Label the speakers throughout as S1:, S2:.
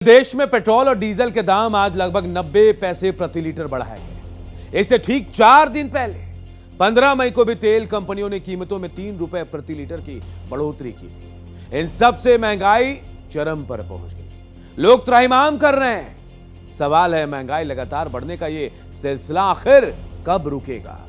S1: देश में पेट्रोल और डीजल के दाम आज लगभग 90 पैसे प्रति लीटर बढ़ाए गए। इससे ठीक 4 दिन पहले 15 मई को भी तेल कंपनियों ने कीमतों में 3 रुपए प्रति लीटर की बढ़ोतरी की थी। इन सब से महंगाई चरम पर पहुंच गई। लोग त्राहिमाम कर रहे हैं। सवाल है, महंगाई लगातार बढ़ने का ये सिलसिला आखिर कब रुकेगा?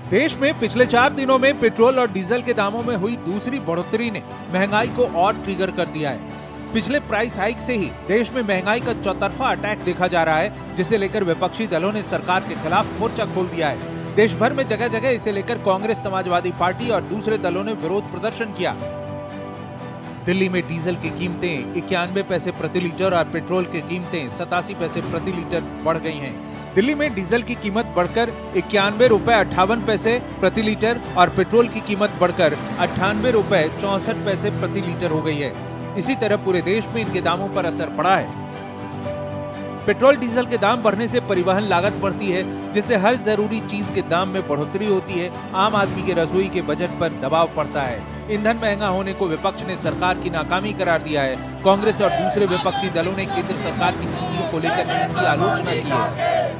S2: देश में पिछले 4 दिनों में पेट्रोल और डीजल के दामों में हुई दूसरी बढ़ोतरी ने महंगाई को और ट्रिगर कर दिया है। पिछले प्राइस हाइक से ही देश में महंगाई का चौतरफा अटैक देखा जा रहा है, जिसे लेकर विपक्षी दलों ने सरकार के खिलाफ मोर्चा खोल दिया है। देश भर में जगह जगह इसे लेकर कांग्रेस, समाजवादी पार्टी और दूसरे दलों ने विरोध प्रदर्शन किया। दिल्ली में डीजल की कीमतें 91 पैसे प्रति लीटर और पेट्रोल की कीमतें 87 पैसे प्रति लीटर बढ़ गई हैं। दिल्ली में डीजल की कीमत बढ़कर 91 रुपए 58 पैसे प्रति लीटर और पेट्रोल की कीमत बढ़कर 98 रुपए 64 पैसे प्रति लीटर हो गई है। इसी तरह पूरे देश में इनके दामों पर असर पड़ा है। पेट्रोल डीजल के दाम बढ़ने से परिवहन लागत बढ़ती है, जिससे हर जरूरी चीज के दाम में बढ़ोतरी होती है। आम आदमी के रसोई के बजट पर दबाव पड़ता है। ईंधन महंगा होने को विपक्ष ने सरकार की नाकामी करार दिया है। कांग्रेस और दूसरे विपक्षी दलों ने केंद्र सरकार की नीतियों को लेकर इनकी आलोचना की है।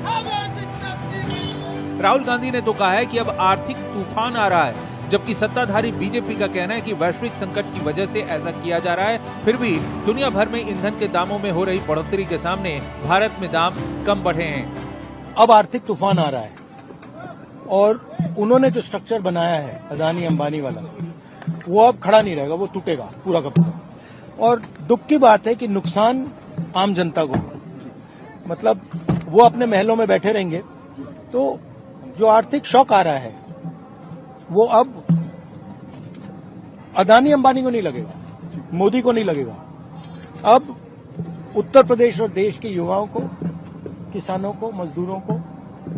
S2: राहुल गांधी ने तो कहा है कि अब आर्थिक तूफान आ रहा है, जबकि सत्ताधारी बीजेपी का कहना है कि वैश्विक संकट की वजह से ऐसा किया जा रहा है। फिर भी दुनिया भर में ईंधन के दामों में हो रही बढ़ोतरी के सामने भारत में दाम कम बढ़े हैं।
S3: अब आर्थिक तूफान आ रहा है और उन्होंने जो स्ट्रक्चर बनाया है अदानी अंबानी वाला, वो अब खड़ा नहीं रहेगा, वो टूटेगा पूरा का पूरा। और दुख की बात है कि नुकसान आम जनता को, मतलब वो अपने महलों में बैठे रहेंगे। तो जो आर्थिक शॉक आ रहा है वो अब अदानी अंबानी को नहीं लगेगा, मोदी को नहीं लगेगा। अब उत्तर प्रदेश और देश के युवाओं को, किसानों को, मजदूरों को,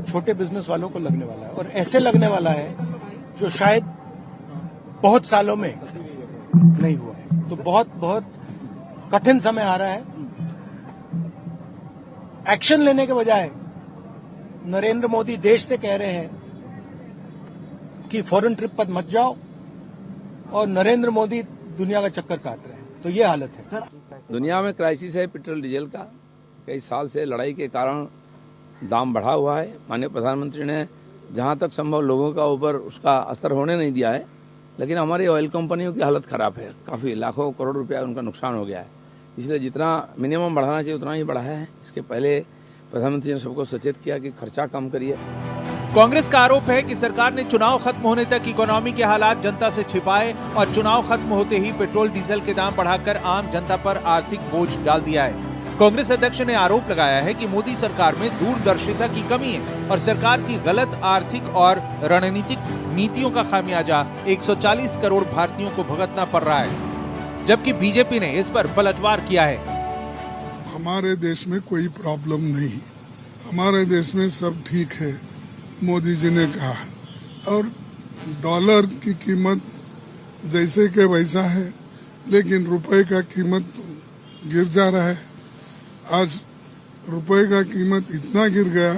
S3: छोटे बिजनेस वालों को लगने वाला है। और ऐसे लगने वाला है जो शायद बहुत सालों में नहीं हुआ है। तो बहुत बहुत कठिन समय आ रहा है। एक्शन लेने के बजाय नरेंद्र मोदी देश से कह रहे हैं कि फॉरेन ट्रिप पर मत जाओ, और नरेंद्र मोदी दुनिया का चक्कर काट रहे हैं। तो ये हालत है।
S4: दुनिया में क्राइसिस है पेट्रोल डीजल का। कई साल से लड़ाई के कारण दाम बढ़ा हुआ है। माननीय प्रधानमंत्री ने जहां तक संभव लोगों का ऊपर उसका असर होने नहीं दिया है, लेकिन हमारी ऑयल कंपनियों की हालत खराब है। काफ़ी लाखों करोड़ रुपया उनका नुकसान हो गया है। इसलिए जितना मिनिमम बढ़ाना चाहिए उतना ही बढ़ाया है। इसके पहले प्रधानमंत्री ने सबको सचेत किया कि खर्चा कम करिए।
S2: कांग्रेस का आरोप है कि सरकार ने चुनाव खत्म होने तक इकोनॉमी के हालात जनता से छिपाए और चुनाव खत्म होते ही पेट्रोल डीजल के दाम बढ़ाकर आम जनता पर आर्थिक बोझ डाल दिया है। कांग्रेस अध्यक्ष ने आरोप लगाया है कि मोदी सरकार में दूरदर्शिता की कमी है और सरकार की गलत आर्थिक और रणनीतिक नीतियों का खामियाजा 140 करोड़ भारतीयों को भुगतना पड़ रहा है, जबकि बीजेपी ने इस पर पलटवार किया है।
S5: हमारे देश में कोई प्रॉब्लम नहीं, हमारे देश में सब ठीक है, मोदी जी ने कहा। और डॉलर की कीमत जैसे के वैसा है, लेकिन रुपए का कीमत गिर जा रहा है। आज रुपए का कीमत इतना गिर गया,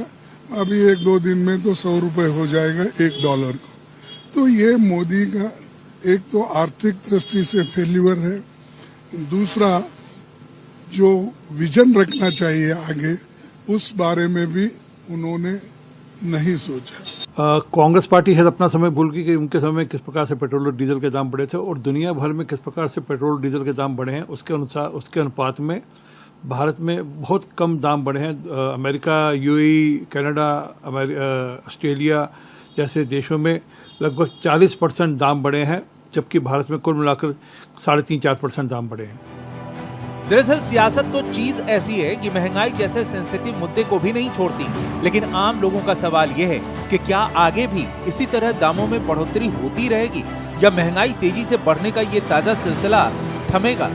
S5: अभी 1-2 दिन में तो 100 रुपए हो जाएगा $1 को। तो ये मोदी का एक तो आर्थिक दृष्टि से फेल्यूर है, दूसरा जो विजन रखना चाहिए आगे, उस बारे में भी उन्होंने नहीं सोचा।
S6: कांग्रेस पार्टी है अपना समय भूल गई कि उनके समय में किस प्रकार से पेट्रोल और डीजल के दाम बढ़े थे और दुनिया भर में किस प्रकार से पेट्रोल डीजल के दाम बढ़े हैं। उसके अनुपात में भारत में बहुत कम दाम बढ़े हैं। अमेरिका, यूएई, कनाडा, ऑस्ट्रेलिया जैसे देशों में लगभग 40% दाम बढ़े हैं, जबकि भारत में कुल मिलाकर 3.5-4% दाम बढ़े हैं।
S2: दरअसल सियासत तो चीज ऐसी है कि महंगाई जैसे सेंसिटिव मुद्दे को भी नहीं छोड़ती, लेकिन आम लोगों का सवाल यह है कि क्या आगे भी इसी तरह दामों में बढ़ोतरी होती रहेगी या महंगाई तेजी से बढ़ने का ये ताजा सिलसिला थमेगा?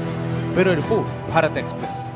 S2: Bureau report, Bharat express.